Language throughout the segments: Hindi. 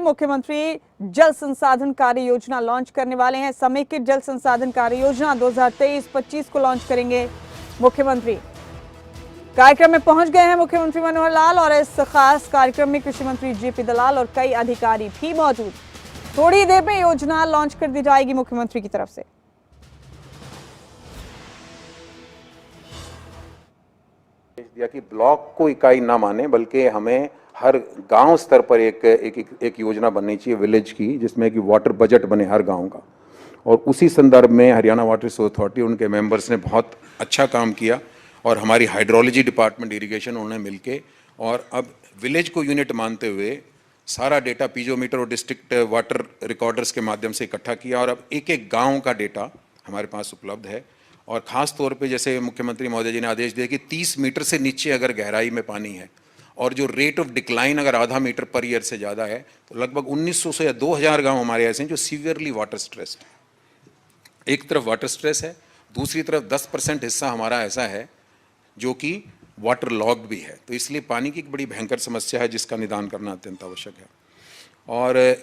मुख्यमंत्री जल संसाधन कार्य योजना लॉन्च करने वाले हैं। समेकित जल संसाधन कार्य योजना 2023-25 को लॉन्च करेंगे मुख्यमंत्री। कार्यक्रम में पहुंच गए हैं मुख्यमंत्री मनोहर लाल और इस खास कार्यक्रम में कृषि मंत्री जेपी दलाल और कई अधिकारी भी मौजूद। थोड़ी देर में योजना लॉन्च कर दी जाएगी मुख्यमंत्री की तरफ से। दिया कि ब्लॉक को इकाई ना माने, बल्कि हमें हर गांव स्तर पर एक योजना बननी चाहिए विलेज की, जिसमें कि वाटर बजट बने हर गांव का। और उसी संदर्भ में हरियाणा वाटर रिसोर्स अथॉरिटी, उनके मेंबर्स ने बहुत अच्छा काम किया और हमारी हाइड्रोलॉजी डिपार्टमेंट इरिगेशन उन्होंने मिलके और अब विलेज को यूनिट मानते हुए सारा डेटा पीजोमीटर और डिस्ट्रिक्ट वाटर रिकॉर्डर्स के माध्यम से इकट्ठा किया और अब एक एक गाँव का डेटा हमारे पास उपलब्ध है। और ख़ास तौर पे जैसे मुख्यमंत्री महोदय जी ने आदेश दिया कि 30 मीटर से नीचे अगर गहराई में पानी है और जो रेट ऑफ डिक्लाइन अगर आधा मीटर पर ईयर से ज़्यादा है, तो लगभग 1900 से या 2000 गांव हमारे ऐसे हैं जो सीवियरली वाटर स्ट्रेस्ड है। एक तरफ वाटर स्ट्रेस है, दूसरी तरफ 10% हिस्सा हमारा ऐसा है जो कि वाटर लॉग्ड भी है। तो इसलिए पानी की एक बड़ी भयंकर समस्या है जिसका निदान करना अत्यंत आवश्यक है। और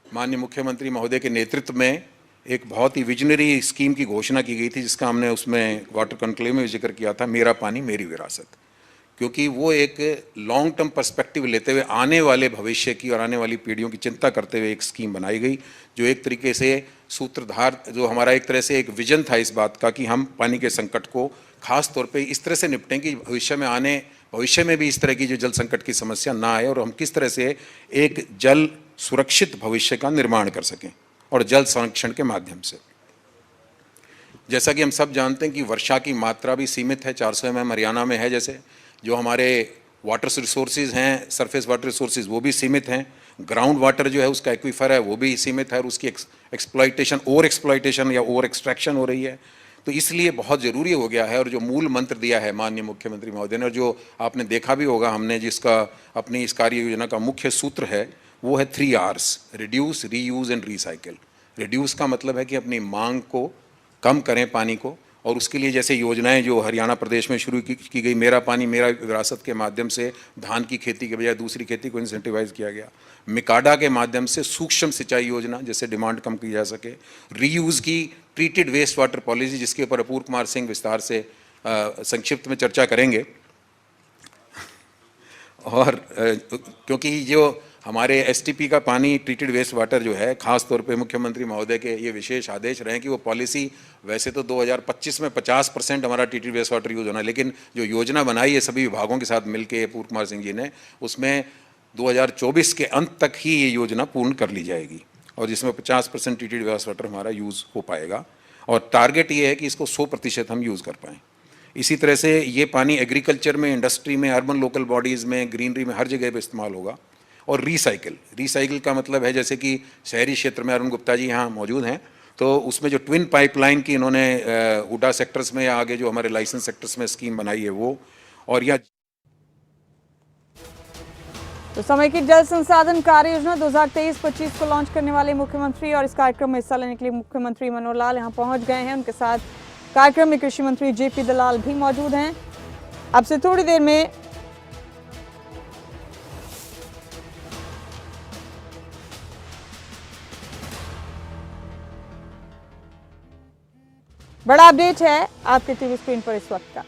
माननीय मुख्यमंत्री महोदय के नेतृत्व में एक बहुत ही विजनरी स्कीम की घोषणा की गई थी, जिसका हमने उसमें वाटर कॉन्क्लेव में जिक्र किया था, मेरा पानी मेरी विरासत। क्योंकि वो एक लॉन्ग टर्म पर्सपेक्टिव लेते हुए आने वाले भविष्य की और आने वाली पीढ़ियों की चिंता करते हुए एक स्कीम बनाई गई, जो एक तरीके से सूत्रधार, जो हमारा एक तरह से एक विजन था इस बात का कि हम पानी के संकट को खास तौर पे इस तरह से निपटें कि भविष्य में भी इस तरह की जो जल संकट की समस्या ना आए और हम किस तरह से एक जल सुरक्षित भविष्य का निर्माण कर सकें और जल संरक्षण के माध्यम से। जैसा कि हम सब जानते हैं कि वर्षा की मात्रा भी सीमित है, 400 mm हरियाणा में है। जैसे जो हमारे वाटर रिसोर्सेज हैं, सरफेस वाटर रिसोर्सेज, वो भी सीमित हैं। ग्राउंड वाटर जो है उसका एक्वीफर है वो भी सीमित है और उसकी ओवर एक्सप्लॉइटेशन या ओवर एक्सट्रैक्शन हो रही है। तो इसलिए बहुत ज़रूरी हो गया है और जो मूल मंत्र दिया है माननीय मुख्यमंत्री महोदय ने और जो आपने देखा भी होगा हमने, जिसका अपनी इस कार्य योजना का मुख्य सूत्र है, वो है 3 Rs: reduce, reuse and recycle. Reduce का मतलब है कि अपनी मांग को कम करें पानी को, और उसके लिए जैसे योजनाएं जो हरियाणा प्रदेश में शुरू की गई, मेरा पानी मेरा विरासत के माध्यम से धान की खेती के बजाय दूसरी खेती को इंसेंटिवाइज किया गया। मिकाडा के माध्यम से सूक्ष्म सिंचाई योजना, जिससे डिमांड कम की जा सके। रीयूज़ की ट्रीटेड वेस्ट वाटर पॉलिसी, जिसके ऊपर अपूर्व कुमार सिंह विस्तार से संक्षिप्त में चर्चा करेंगे। और क्योंकि जो हमारे एसटीपी का पानी, ट्रीटेड वेस्ट वाटर जो है, ख़ास तौर पे मुख्यमंत्री महोदय के ये विशेष आदेश रहे कि वो पॉलिसी, वैसे तो 2025 में 50% हमारा ट्रीटेड वेस्ट वाटर यूज़ होना है, लेकिन जो योजना बनाई है सभी विभागों के साथ मिलके अपूर्व कुमार सिंह जी ने, उसमें 2024 के अंत तक ही ये योजना पूर्ण कर ली जाएगी और जिसमें 50% ट्रीटेड वेस्ट वाटर हमारा यूज़ हो पाएगा। और टारगेट ये है कि इसको 100% हम यूज़ कर पाएँ। इसी तरह से ये पानी एग्रीकल्चर में, इंडस्ट्री में, अर्बन लोकल बॉडीज़ में, ग्रीनरी में, हर जगह पे इस्तेमाल होगा। और रिसाइकिल का मतलब है, जैसे कि शहरी क्षेत्र में अरुण गुप्ता जी यहाँ मौजूद हैं, तो उसमें जो ट्विन पाइपलाइन की इन्होंने हुडा सेक्टर्स में या आगे जो हमारे लाइसेंस सेक्टर्स में स्कीम बनाई है वो, और या तो समेकित जल संसाधन कार्य योजना 2023-25 को लॉन्च करने वाले मुख्यमंत्री और इस कार्यक्रम में हिस्सा लेने के लिए मुख्यमंत्री मनोहर लाल यहाँ पहुंच गए हैं। उनके साथ कार्यक्रम में कृषि मंत्री जेपी दलाल भी मौजूद हैं। अब से थोड़ी देर में बड़ा अपडेट है आपके टीवी स्क्रीन पर इस वक्त का।